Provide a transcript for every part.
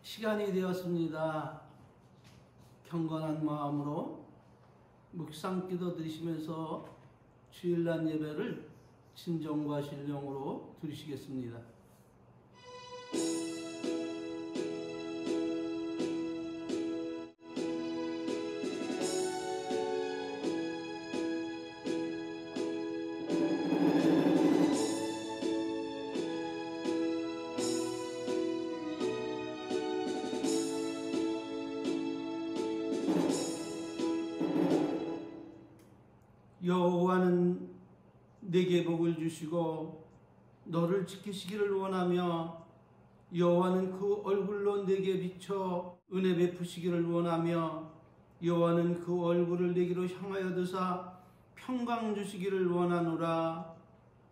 시간이 되었습니다. 경건한 마음으로 묵상 기도 드리시면서 주일날 예배를 진정과 신령으로 드리시겠습니다. 여호와는 내게 복을 주시고 너를 지키시기를 원하며 여호와는 그 얼굴로 내게 비춰 은혜 베푸시기를 원하며 여호와는 그 얼굴을 내게로 향하여 드사 평강 주시기를 원하노라.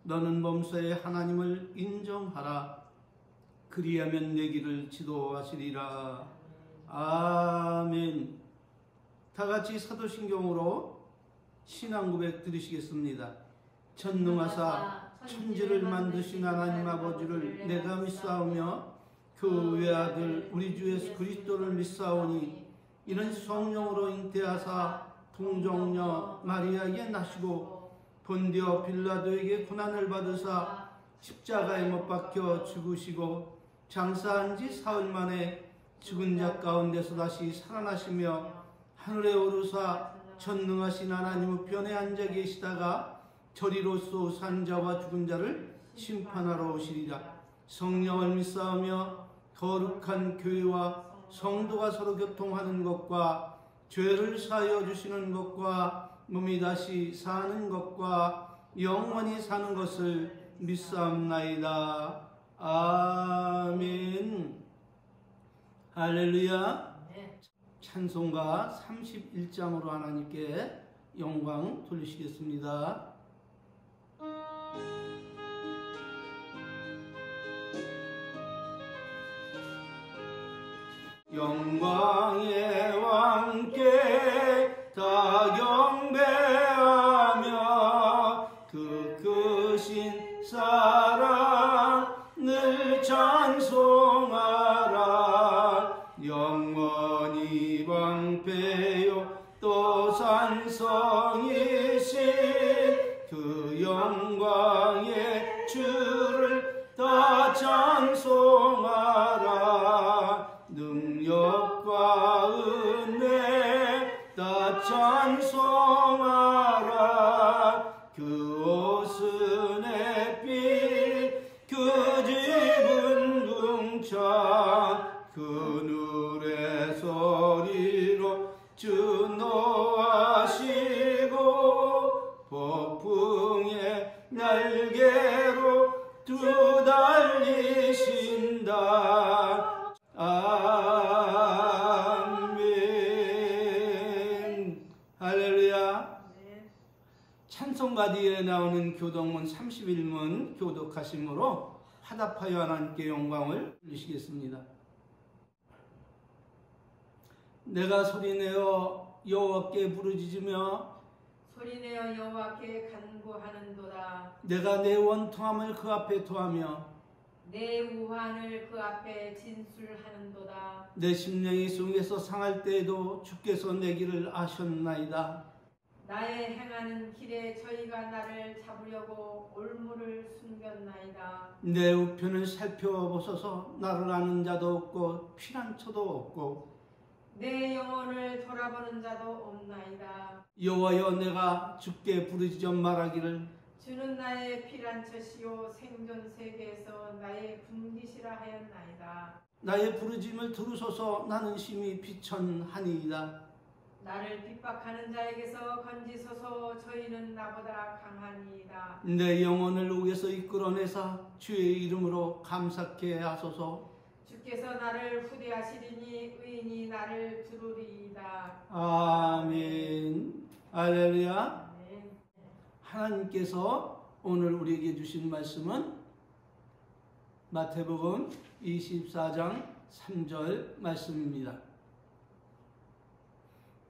너는 범사의 하나님을 인정하라. 그리하면 내 길을 지도하시리라. 아멘. 다같이 사도신경으로 신앙 고백 드리시겠습니다. 전능하사 천지를 만드신 하나님 아버지를 내가 믿사오며 그 외아들 우리 주 예수 그리스도를 믿사오니 이는 성령으로 잉태하사 동정녀 마리아에게 나시고 본디오 빌라도에게 고난을 받으사 십자가에 못 박혀 죽으시고 장사한 지 사흘 만에 죽은 자 가운데서 다시 살아나시며 하늘에 오르사 전능하신 하나님 우편에 앉아 계시다가 저리로서 산 자와 죽은 자를 심판하러 오시리라. 성령을 믿사오며 거룩한 교회와 성도가 서로 교통하는 것과 죄를 사하여 주시는 것과 몸이 다시 사는 것과 영원히 사는 것을 믿사옵나이다. 아멘. 할렐루야. 찬송가 31장으로 하나님께 영광 돌리시겠습니다. 영광의 왕께 다 경배하며 그 크신 사랑을 찬송하라. 영원히 방패요 또 산성이신 그 영광의 주를 다 찬송하라. 능력과 은혜 다 찬송하라. 그 옷은 햇빛 그 집은 궁창 그 누레 소리로 주 노하시고 폭풍의 날개로 두 달리신다. 아멘. 할렐루야. 찬송가 뒤에 나오는 교독문 31문 교독하심으로 화답하여 하나님께 영광을 돌리시겠습니다. 내가 소리내어 여호와께 부르짖으며 소리내어 여호와께 간구하는도다. 내가 내 원통함을 그 앞에 토하며 내 우환을 그 앞에 진술하는도다. 내 심령이 속에서 상할 때에도 주께서 내 길을 아셨나이다. 나의 행하는 길에 저희가 나를 잡으려고 올무를 숨겼나이다. 내 우편을 살펴보소서. 나를 아는 자도 없고 피난처도 없고 내 영혼을 돌아보는 자도 없나이다. 여호와여 내가 주께 부르짖어 말하기를 주는 나의 피난처시요 생존 세계에서 나의 군기시라 하였나이다. 나의 부르짖음을 들으소서. 나는 심히 비천하니이다. 나를 핍박하는 자에게서 건지소서. 저희는 나보다 강하니이다. 내 영혼을 옥에서 이끌어내사 주의 이름으로 감사케 하소서. 주께서 나를 후대하시리니 의인이 나를 부르리이다. 아멘. 할렐루야. 아멘. 하나님께서 오늘 우리에게 주신 말씀은 마태복음 24장 3절 말씀입니다.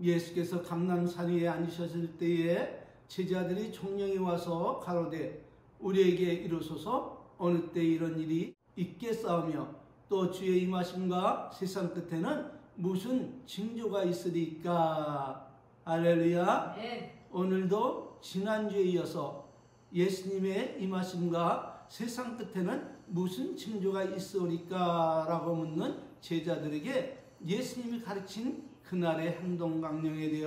예수께서 감람산 위에 앉으셨을 때에 제자들이 총령이 와서 가로되 우리에게 이르소서 어느 때 이런 일이 있겠사오며 또 주의 임하심과 세상 끝에는 무슨 징조가 있으리까? 할렐루야. 네. 오늘도 지난주에 이어서 예수님의 임하심과 세상 끝에는 무슨 징조가 있으리까? 라고 묻는 제자들에게 예수님이 가르친 그날의 행동 강령에 대해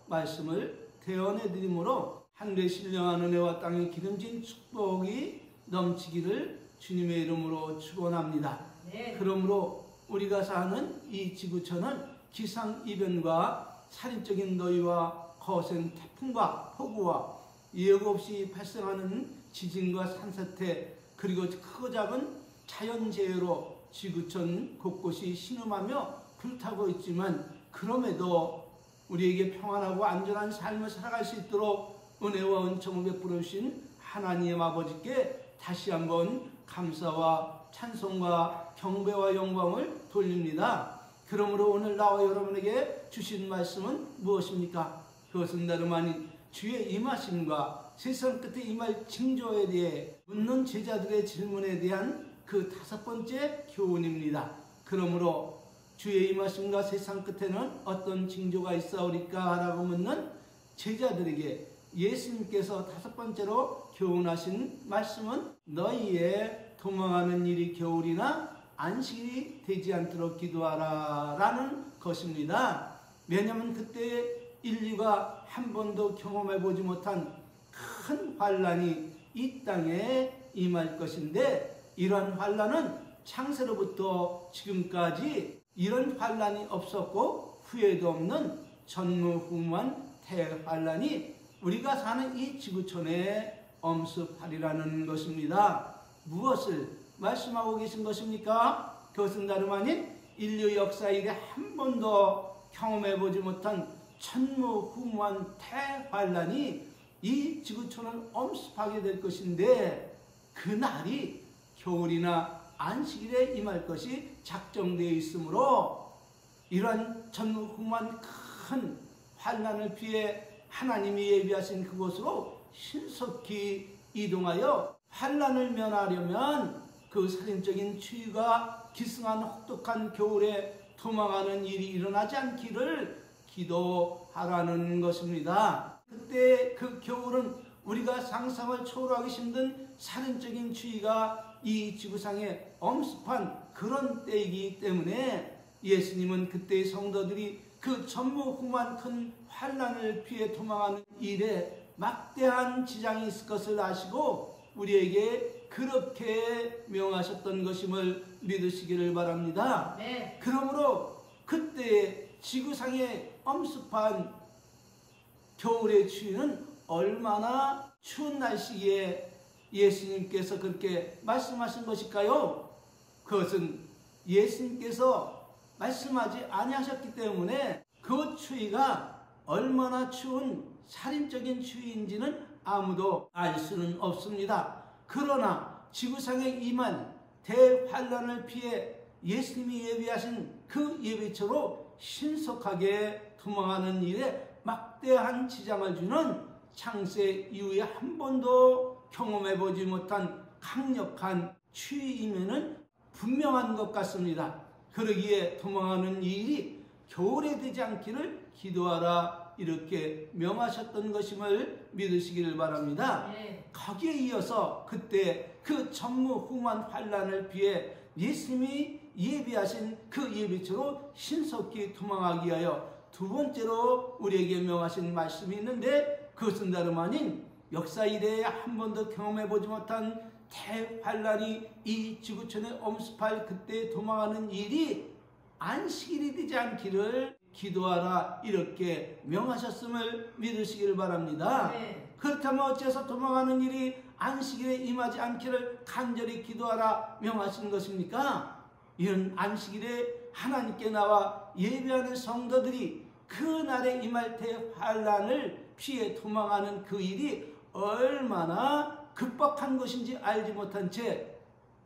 말씀을 대언해 드림으로 하늘에 신령한 은혜와 땅에 기름진 축복이 넘치기를 주님의 이름으로 축원합니다. 네. 그러므로 우리가 사는 이 지구촌은 기상이변과 살인적인 더위와 거센 태풍과 폭우와 예고 없이 발생하는 지진과 산사태 그리고 크고 작은 자연재해로 지구촌 곳곳이 신음하며 불타고 있지만 그럼에도 우리에게 평안하고 안전한 삶을 살아갈 수 있도록 은혜와 은총을 베풀어 주신 하나님 아버지께 다시 한번 감사와 찬송과 경배와 영광을 돌립니다. 그러므로 오늘 나와 여러분에게 주신 말씀은 무엇입니까? 그것은 다름 아닌 주의 임하심과 세상 끝에 임할 징조에 대해 묻는 제자들의 질문에 대한 그 5번째 교훈입니다. 그러므로 주의 임하심과 세상 끝에는 어떤 징조가 있사오리까? 라고 묻는 제자들에게 예수님께서 5번째로 교훈하신 말씀은 너희의 도망하는 일이 겨울이나 안식일이 되지 않도록 기도하라 라는 것입니다. 왜냐하면 그때 인류가 한 번도 경험해 보지 못한 큰 환란이 이 땅에 임할 것인데 이런 환란은 창세로부터 지금까지 이런 환란이 없었고 후회도 없는 전무후무한 대환란이 우리가 사는 이 지구촌에 엄습하리라는 것입니다. 무엇을 말씀하고 계신 것입니까? 그것은 다름 아닌 인류 역사 이래 한 번도 경험해 보지 못한 전무후무한 대환란이 이 지구촌을 엄습하게 될 것인데 그날이 겨울이나 안식일에 임할 것이 작정되어 있으므로 이러한 전무후무한 큰 환란을 피해 하나님이 예비하신 그곳으로 신속히 이동하여 환란을 면하려면 그 살인적인 추위가 기승한 혹독한 겨울에 도망하는 일이 일어나지 않기를 기도하라는 것입니다. 그때 그 겨울은 우리가 상상을 초월하기 힘든 살인적인 추위가 이 지구상에 엄습한 그런 때이기 때문에 예수님은 그때의 성도들이 그 전무후무한 큰 환난을 피해 도망하는 일에 막대한 지장이 있을 것을 아시고 우리에게 그렇게 명하셨던 것임을 믿으시기를 바랍니다. 네. 그러므로 그때 지구상에 엄습한 겨울의 추위는 얼마나 추운 날씨에 예수님께서 그렇게 말씀하신 것일까요? 그것은 예수님께서 말씀하지 아니하셨기 때문에 그 추위가 얼마나 추운 살인적인 추위인지는 아무도 알 수는 없습니다. 그러나 지구상에 임한 대환란을 피해 예수님이 예비하신 그 예비처로 신속하게 도망하는 일에 막대한 지장을 주는 창세 이후에 한 번도 경험해보지 못한 강력한 추위임에는 분명한 것 같습니다. 그러기에 도망하는 일이 겨울에 되지 않기를 기도하라 이렇게 명하셨던 것임을 믿으시기를 바랍니다. 네. 거기에 이어서 그때 그 전무후무한 환란을 피해 예수님이 예비하신 그 예비처로 신속히 도망하기 위하여 두 번째로 우리에게 명하신 말씀이 있는데 그것은 다름 아닌 역사 이래에 한 번도 경험해보지 못한 대환란이 이 지구촌에 엄습할 그때 도망하는 일이 안식일이 되지 않기를 기도하라 이렇게 명하셨음을 믿으시기를 바랍니다. 네. 그렇다면 어째서 도망하는 일이 안식일에 임하지 않기를 간절히 기도하라 명하신 것입니까? 이런 안식일에 하나님께 나와 예배하는 성도들이 그 날에 임할 대환란을 피해 도망하는 그 일이 얼마나 급박한 것인지 알지 못한 채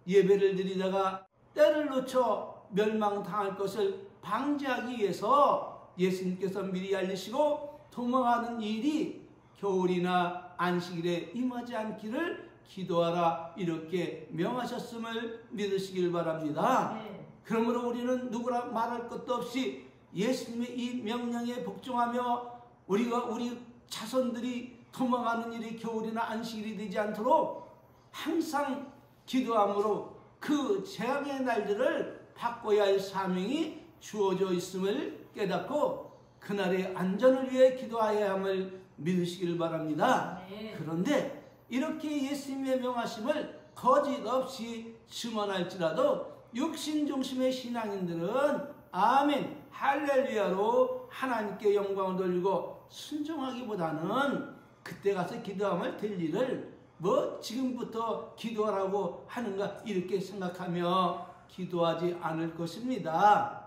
예배를 드리다가 때를 놓쳐 멸망당할 것을 방지하기 위해서 예수님께서 미리 알리시고 도망하는 일이 겨울이나 안식일에 임하지 않기를 기도하라 이렇게 명하셨음을 믿으시길 바랍니다. 네. 그러므로 우리는 누구라 말할 것도 없이 예수님의 이 명령에 복종하며 우리가 우리 자손들이 도망하는 일이 겨울이나 안식일이 되지 않도록 항상 기도함으로 그 재앙의 날들을 바꿔야 할 사명이 주어져 있음을 깨닫고 그날의 안전을 위해 기도해야 함을 믿으시길 바랍니다. 네. 그런데 이렇게 예수님의 명하심을 거짓없이 증언할지라도 육신 중심의 신앙인들은 아멘 할렐루야로 하나님께 영광을 돌리고 순종하기보다는 그때 가서 기도하면 될 일을 뭐 지금부터 기도하라고 하는가 이렇게 생각하며 기도하지 않을 것입니다.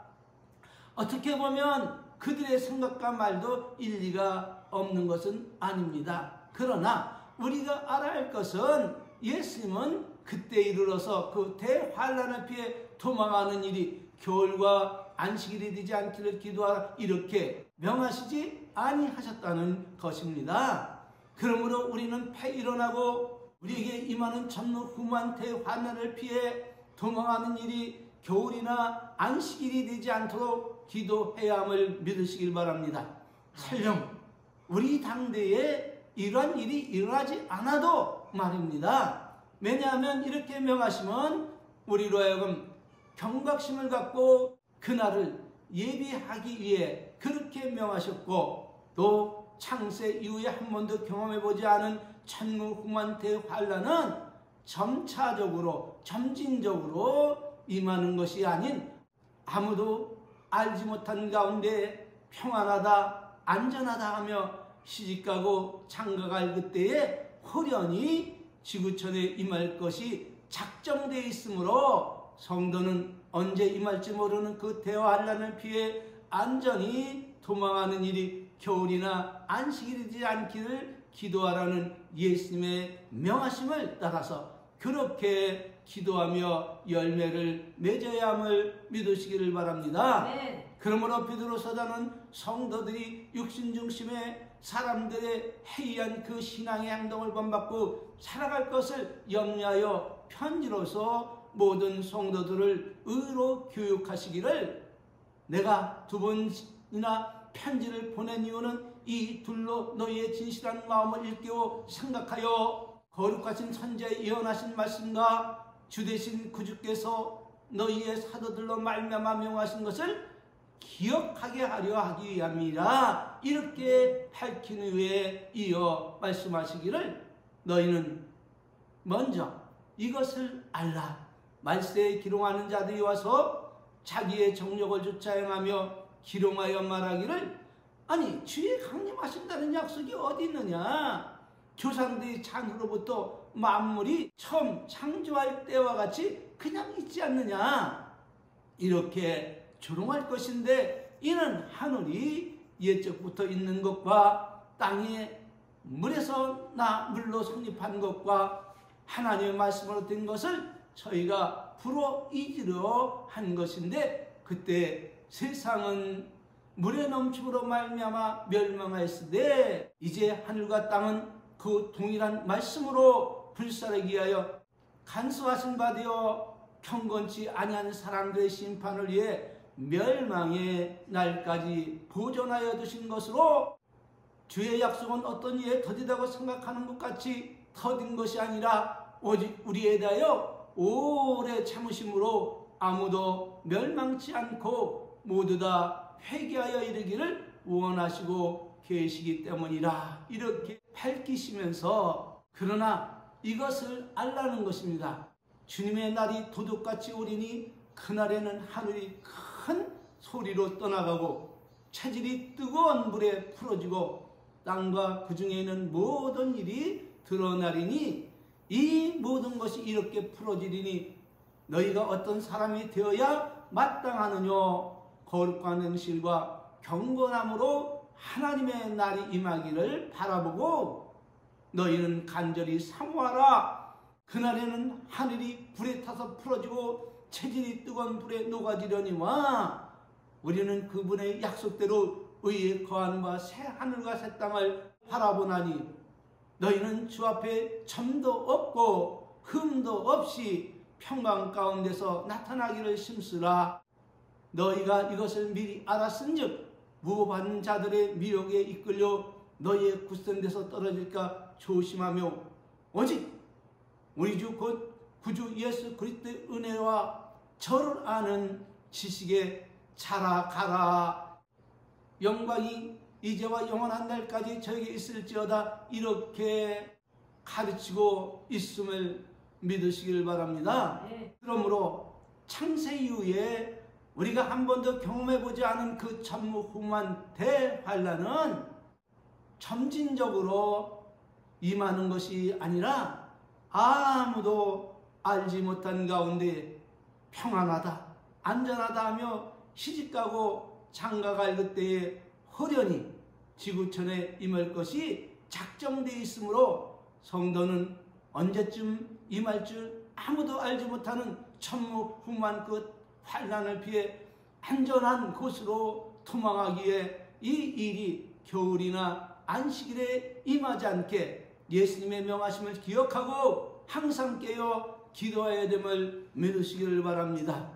어떻게 보면 그들의 생각과 말도 일리가 없는 것은 아닙니다. 그러나 우리가 알아야 할 것은 예수님은 그때 이르러서 그 대환란을 피해 도망하는 일이 겨울과 안식일이 되지 않기를 기도하라 이렇게 명하시지 아니하셨다는 것입니다. 그러므로 우리는 일어나고 우리에게 임하는 전무후무한 대환란을 피해 도망하는 일이 겨울이나 안식일이 되지 않도록 기도해야 함을 믿으시길 바랍니다. 설령 우리 당대에 이러한 일이 일어나지 않아도 말입니다. 왜냐하면 이렇게 명하시면 우리로 하여금 경각심을 갖고 그날을 예비하기 위해 그렇게 명하셨고 또 창세 이후에 한 번도 경험해보지 않은 전무후무한 대환란은 점차적으로 점진적으로 임하는 것이 아닌 아무도 알지 못한 가운데 평안하다 안전하다 하며 시집가고 장가갈 그때에 호련히 지구촌에 임할 것이 작정되어 있으므로 성도는 언제 임할지 모르는 그 대환란을 피해 안전히 도망하는 일이 겨울이나 안식일이 되지 않기를 기도하라는 예수님의 명하심을 따라서 그렇게 기도하며 열매를 맺어야 함을 믿으시기를 바랍니다. 네. 그러므로 베드로 서자는 성도들이 육신 중심의 사람들의 해이한 그 신앙의 행동을 본받고 살아갈 것을 염려하여 편지로서 모든 성도들을 의로 교육하시기를 내가 2번이나 편지를 보낸 이유는 이 둘로 너희의 진실한 마음을 일깨워 생각하여 거룩하신 선지자의 예언하신 말씀과 주되신 구주께서 너희의 사도들로 말미암아 명하신 것을 기억하게 하려 하기 위함이라 이렇게 밝힌 후에 이어 말씀하시기를 너희는 먼저 이것을 알라. 말세에 기롱하는 자들이 와서 자기의 정력을 조차 행하며 기롱하여 말하기를 아니 주의 강림하신다는 약속이 어디 있느냐. 조상들이 창으로부터 만물이 처음 창조할 때와 같이 그냥 있지 않느냐. 이렇게 조롱할 것인데 이는 하늘이 옛적부터 있는 것과 땅에 물에서 물로 성립한 것과 하나님의 말씀으로 된 것을 저희가 불어 잊으려 한 것인데 그때 세상은 물의 넘침으로 말미암아 멸망하였으되 이제 하늘과 땅은 그 동일한 말씀으로 불사르기 위하여 간수하신 바 되어 경건치 아니한 사람들의 심판을 위해 멸망의 날까지 보존하여 두신 것으로 주의 약속은 어떤 이에 더디다고 생각하는 것 같이 더딘 것이 아니라 오직 우리에 대하여 오래 참으심으로 아무도 멸망치 않고 모두 다 회개하여 이르기를 원하시고 계시기 때문이라 이렇게 밝히시면서 그러나 이것을 알라는 것입니다. 주님의 날이 도둑같이 오리니 그날에는 하늘이 큰 소리로 떠나가고 체질이 뜨거운 불에 풀어지고 땅과 그 중에 있는 모든 일이 드러나리니 이 모든 것이 이렇게 풀어지리니 너희가 어떤 사람이 되어야 마땅하느냐. 거룩한 행실과 경건함으로 하나님의 날이 임하기를 바라보고 너희는 간절히 사모하라. 그날에는 하늘이 불에 타서 풀어지고 체질이 뜨거운 불에 녹아지려니와 우리는 그분의 약속대로 의에 거하는 바 새 하늘과 새 땅을 바라보나니 너희는 주 앞에 점도 없고 흠도 없이 평강 가운데서 나타나기를 힘쓰라. 너희가 이것을 미리 알았은즉 무호받는 자들의 미혹에 이끌려 너희의 굳선 데서 떨어질까 조심하며 오직 우리 주 곧 구주 예수 그리스도의 은혜와 저를 아는 지식에 자라가라. 영광이 이제와 영원한 날까지 저에게 있을지어다. 이렇게 가르치고 있음을 믿으시길 바랍니다. 그러므로 창세 이후에 우리가 한 번도 경험해보지 않은 그 전무후무한 대환란은 점진적으로 임하는 것이 아니라 아무도 알지 못한 가운데 평안하다, 안전하다 하며 시집가고 장가갈 그때에 호련히 지구촌에 임할 것이 작정되어 있으므로 성도는 언제쯤 임할 줄 아무도 알지 못하는 천무후무한 그 환난을 피해 안전한 곳으로 도망하기에 이 일이 겨울이나 안식일에 임하지 않게 예수님의 명하심을 기억하고 항상 깨어 기도해야 됨을 믿으시기를 바랍니다.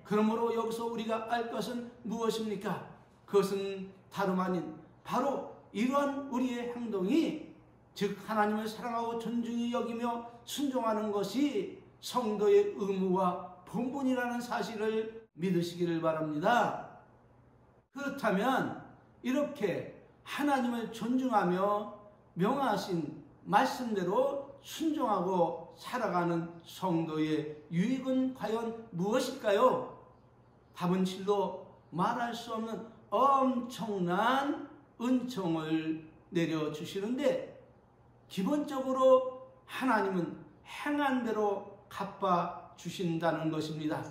그러므로 여기서 우리가 알 것은 무엇입니까? 그것은 다름 아닌 바로 이러한 우리의 행동이 즉 하나님을 사랑하고 존중히 여기며 순종하는 것이 성도의 의무와 본분이라는 사실을 믿으시기를 바랍니다. 그렇다면 이렇게 하나님을 존중하며 명하신 말씀대로 순종하고 살아가는 성도의 유익은 과연 무엇일까요? 답은 실로 말할 수 없는 엄청난 은총을 내려주시는데 기본적으로 하나님은 행한 대로 갚아주신다는 것입니다.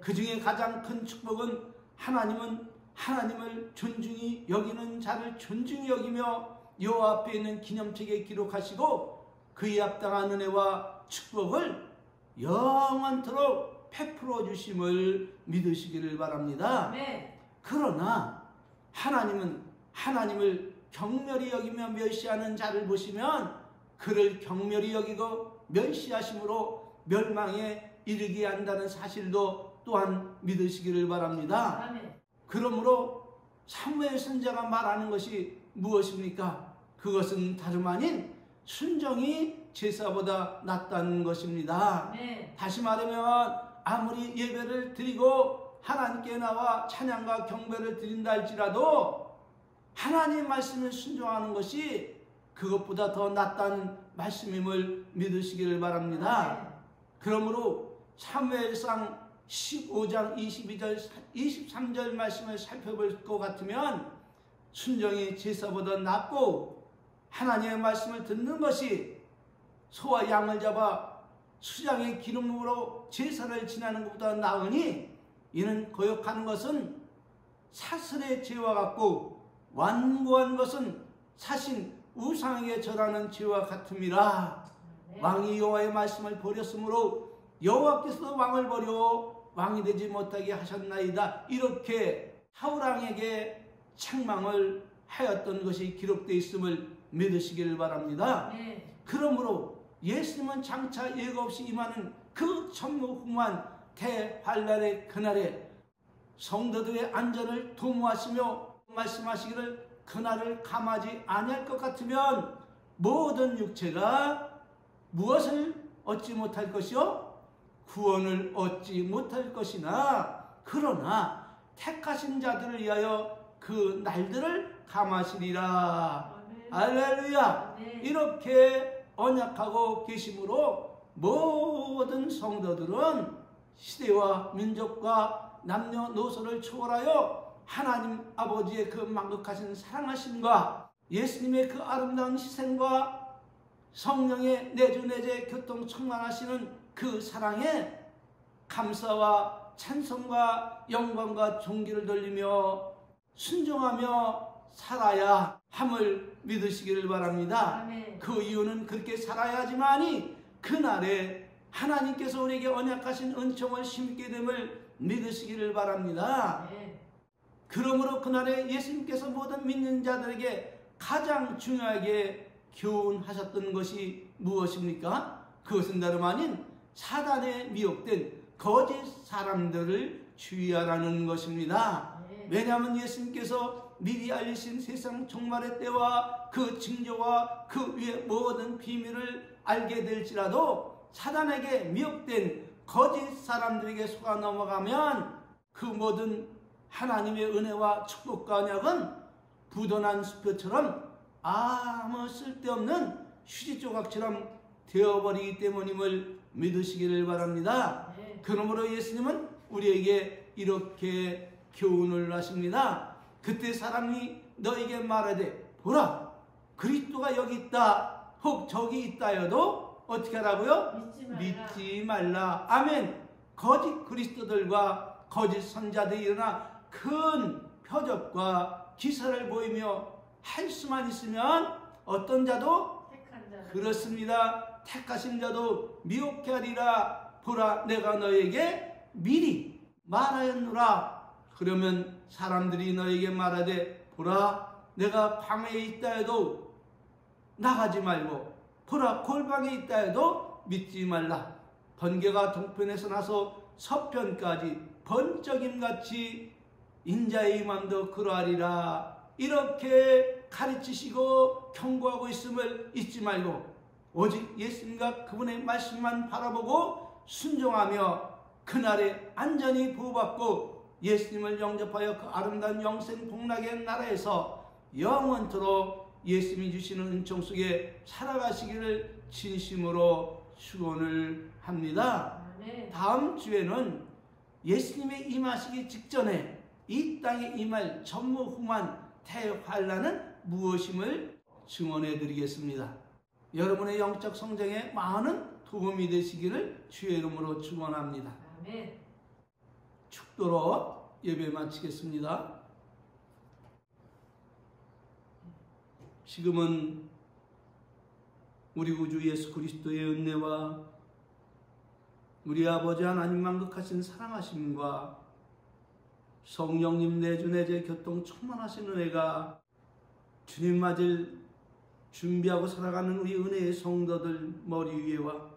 그 중에 가장 큰 축복은 하나님은 하나님을 존중히 여기는 자를 존중히 여기며 여호와 앞에 있는 기념책에 기록하시고 그에 합당한 은혜와 축복을 영원토록 베풀어 주심을 믿으시기를 바랍니다. 그러나 하나님은 하나님을 경멸히 여기며 멸시하는 자를 보시면 그를 경멸히 여기고 멸시하심으로 멸망에 이르게 한다는 사실도 또한 믿으시기를 바랍니다. 그러므로 사무엘 선지자가 말하는 것이 무엇입니까? 그것은 다름 아닌 순종이 제사보다 낫다는 것입니다. 다시 말하면 아무리 예배를 드리고 하나님께 나와 찬양과 경배를 드린다 할지라도 하나님의 말씀을 순종하는 것이 그것보다 더 낫다는 말씀임을 믿으시기를 바랍니다. 그러므로 사무엘상 15장 22절 23절 말씀을 살펴볼 것 같으면 순종이 제사보다 낫고 하나님의 말씀을 듣는 것이 소와 양을 잡아 수장의 기름으로 제사를 지내는 것보다 나으니 이는 거역하는 것은 사슬의 죄와 같고 완고한 것은 사신 우상에게 절하는 죄와 같음이라. 왕이 여호와의 말씀을 버렸으므로 여호와께서도 왕을 버려 왕이 되지 못하게 하셨나이다. 이렇게 사울왕에게 책망을 하였던 것이 기록되어 있음을 믿으시기를 바랍니다. 그러므로 예수님은 장차 예고 없이 임하는 그 전무후무한 대환란의 그날에 성도들의 안전을 도모하시며 말씀하시기를 그날을 감하지 아니할 것 같으면 모든 육체가 무엇을 얻지 못할 것이요? 구원을 얻지 못할 것이나 그러나 택하신 자들을 위하여 그 날들을 감하시리라. 할렐루야. 이렇게 언약하고 계심으로 모든 성도들은 시대와 민족과 남녀노소를 초월하여 하나님 아버지의 그 만극하신 사랑하심과 예수님의 그 아름다운 희생과 성령의 내주내제 교통 충만하시는 그 사랑에 감사와 찬송과 영광과 존귀를 돌리며 순종하며 살아야 함을 믿으시기를 바랍니다. 그 이유는 그렇게 살아야 하지만이 그날에 하나님께서 우리에게 언약하신 은총을 심게 됨을 믿으시기를 바랍니다. 그러므로 그날에 예수님께서 모든 믿는 자들에게 가장 중요하게 교훈하셨던 것이 무엇입니까? 그것은 다름 아닌 사단에 미혹된 거짓 사람들을 주의하라는 것입니다. 왜냐하면 예수님께서 미리 알리신 세상 종말의 때와 그 징조와 그 위의 모든 비밀을 알게 될지라도 사단에게 미혹된 거짓 사람들에게 속아 넘어가면 그 모든 하나님의 은혜와 축복과 언약은 부도난 수표처럼 아무 쓸데없는 휴지 조각처럼 되어버리기 때문임을 믿으시기를 바랍니다. 그러므로 예수님은 우리에게 이렇게 교훈을 하십니다. 그때 사람이 너에게 말하되 보라 그리스도가 여기 있다 혹 저기 있다여도 어떻게 하라고요? 믿지 말라. 아멘. 거짓 그리스도들과 거짓 선자들이 일어나 큰 표적과 기사를 보이며 할 수만 있으면 어떤 자도 그렇습니다. 택하신 자도 미혹해 하리라. 보라 내가 너에게 미리 말하였노라. 그러면 사람들이 너에게 말하되 보라 내가 광야에 있다 해도 나가지 말고 보라 골방에 있다 해도 믿지 말라. 번개가 동편에서 나서 서편까지 번쩍임같이 인자의 임함도 그러하리라. 이렇게 가르치시고 경고하고 있음을 잊지 말고 오직 예수님과 그분의 말씀만 바라보고 순종하며 그날에 안전히 보호받고 예수님을 영접하여 그 아름다운 영생 복락의 나라에서 영원토록 예수님이 주시는 은총 속에 살아가시기를 진심으로 축원을 합니다. 다음 주에는 예수님의 임하시기 직전에 이 땅에 임할 전무후무한 대환란은 무엇임을 증언해 드리겠습니다. 여러분의 영적 성장에 많은 도움이 되시기를 주의 이름으로 축원합니다. 축도로 예배 마치겠습니다. 지금은 우리 구주 예수 그리스도의 은혜와 우리 아버지 하나님 만극하신 사랑하심과 성령님 내주 내재 교통 충만하신 은혜가 주님 맞을 준비하고 살아가는 우리 은혜의 성도들 머리 위에와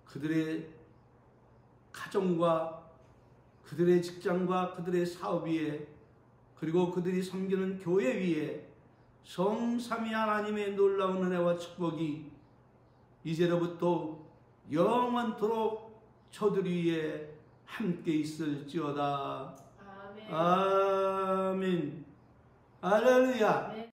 그들의 가정과 그들의 직장과 그들의 사업 위에 그리고 그들이 섬기는 교회 위에 성삼위 하나님의 놀라운 은혜와 축복이 이제로부터 영원토록 저들 위에 함께 있을지어다. 아멘. 할렐루야.